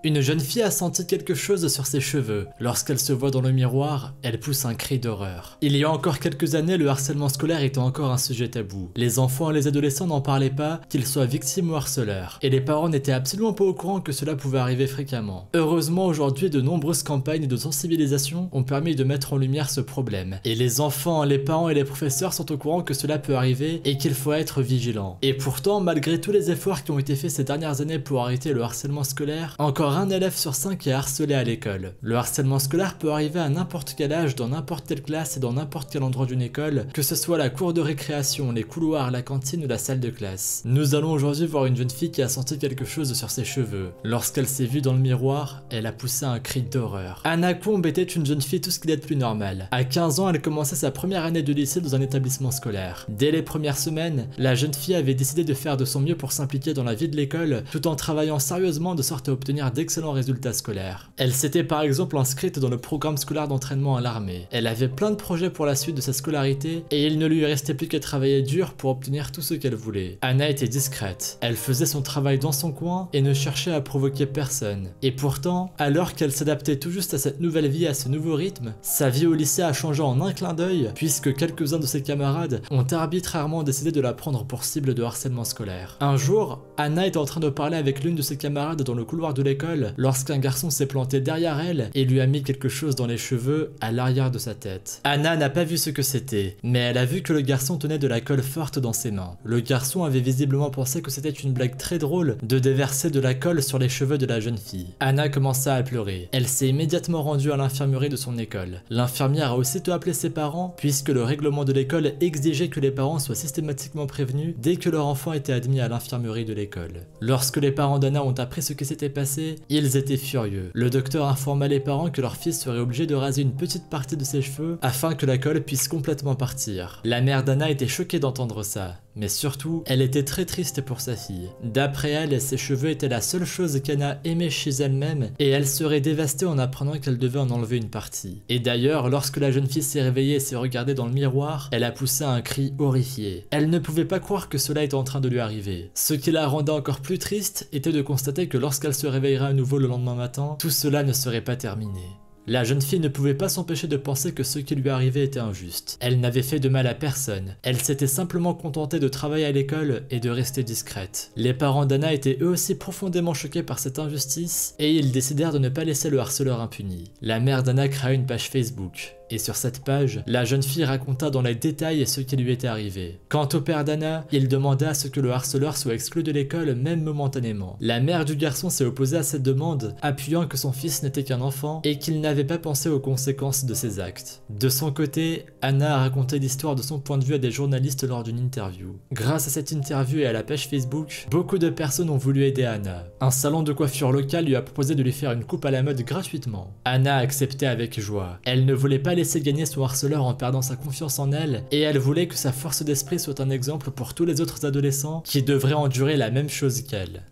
Une jeune fille a senti quelque chose sur ses cheveux. Lorsqu'elle se voit dans le miroir, elle pousse un cri d'horreur. Il y a encore quelques années, le harcèlement scolaire était encore un sujet tabou. Les enfants et les adolescents n'en parlaient pas, qu'ils soient victimes ou harceleurs. Et les parents n'étaient absolument pas au courant que cela pouvait arriver fréquemment. Heureusement, aujourd'hui, de nombreuses campagnes de sensibilisation ont permis de mettre en lumière ce problème. Et les enfants, les parents et les professeurs sont au courant que cela peut arriver et qu'il faut être vigilant. Et pourtant, malgré tous les efforts qui ont été faits ces dernières années pour arrêter le harcèlement scolaire, encore un élève sur 5 est harcelé à l'école. Le harcèlement scolaire peut arriver à n'importe quel âge, dans n'importe quelle classe et dans n'importe quel endroit d'une école, que ce soit la cour de récréation, les couloirs, la cantine ou la salle de classe. Nous allons aujourd'hui voir une jeune fille qui a senti quelque chose sur ses cheveux. Lorsqu'elle s'est vue dans le miroir, elle a poussé un cri d'horreur. Anna Combe était une jeune fille tout ce qu'il y a de plus normal. À 15 ans, elle commençait sa première année de lycée dans un établissement scolaire. Dès les premières semaines, la jeune fille avait décidé de faire de son mieux pour s'impliquer dans la vie de l'école, tout en travaillant sérieusement de sorte à obtenir d'excellents résultats scolaires. Elle s'était par exemple inscrite dans le programme scolaire d'entraînement à l'armée. Elle avait plein de projets pour la suite de sa scolarité et il ne lui restait plus qu'à travailler dur pour obtenir tout ce qu'elle voulait. Anna était discrète. Elle faisait son travail dans son coin et ne cherchait à provoquer personne. Et pourtant, alors qu'elle s'adaptait tout juste à cette nouvelle vie, à ce nouveau rythme, sa vie au lycée a changé en un clin d'œil puisque quelques-uns de ses camarades ont arbitrairement décidé de la prendre pour cible de harcèlement scolaire. Un jour, Anna était en train de parler avec l'une de ses camarades dans le couloir de l'école lorsqu'un garçon s'est planté derrière elle et lui a mis quelque chose dans les cheveux à l'arrière de sa tête. Anna n'a pas vu ce que c'était, mais elle a vu que le garçon tenait de la colle forte dans ses mains. Le garçon avait visiblement pensé que c'était une blague très drôle de déverser de la colle sur les cheveux de la jeune fille. Anna commença à pleurer. Elle s'est immédiatement rendue à l'infirmerie de son école. L'infirmière a aussitôt appelé ses parents puisque le règlement de l'école exigeait que les parents soient systématiquement prévenus dès que leur enfant était admis à l'infirmerie de l'école. Lorsque les parents d'Anna ont appris ce qui s'était passé, ils étaient furieux. Le docteur informa les parents que leur fils serait obligé de raser une petite partie de ses cheveux afin que la colle puisse complètement partir. La mère d'Anna était choquée d'entendre ça, mais surtout, elle était très triste pour sa fille. D'après elle, ses cheveux étaient la seule chose qu'Anna aimait chez elle-même et elle serait dévastée en apprenant qu'elle devait en enlever une partie. Et d'ailleurs, lorsque la jeune fille s'est réveillée et s'est regardée dans le miroir, elle a poussé un cri horrifié. Elle ne pouvait pas croire que cela était en train de lui arriver. Ce qui la rendait encore plus triste était de constater que lorsqu'elle se réveillerait à nouveau le lendemain matin, tout cela ne serait pas terminé. La jeune fille ne pouvait pas s'empêcher de penser que ce qui lui arrivait était injuste. Elle n'avait fait de mal à personne. Elle s'était simplement contentée de travailler à l'école et de rester discrète. Les parents d'Anna étaient eux aussi profondément choqués par cette injustice et ils décidèrent de ne pas laisser le harceleur impuni. La mère d'Anna créa une page Facebook. Et sur cette page, la jeune fille raconta dans les détails ce qui lui était arrivé. Quant au père d'Anna, il demanda à ce que le harceleur soit exclu de l'école même momentanément. La mère du garçon s'est opposée à cette demande, appuyant que son fils n'était qu'un enfant et qu'il n'avait pas pensé aux conséquences de ses actes. De son côté, Anna a raconté l'histoire de son point de vue à des journalistes lors d'une interview. Grâce à cette interview et à la page Facebook, beaucoup de personnes ont voulu aider Anna. Un salon de coiffure local lui a proposé de lui faire une coupe à la mode gratuitement. Anna a accepté avec joie. Elle ne voulait pas laisser gagner son harceleur en perdant sa confiance en elle et elle voulait que sa force d'esprit soit un exemple pour tous les autres adolescents qui devraient endurer la même chose qu'elle.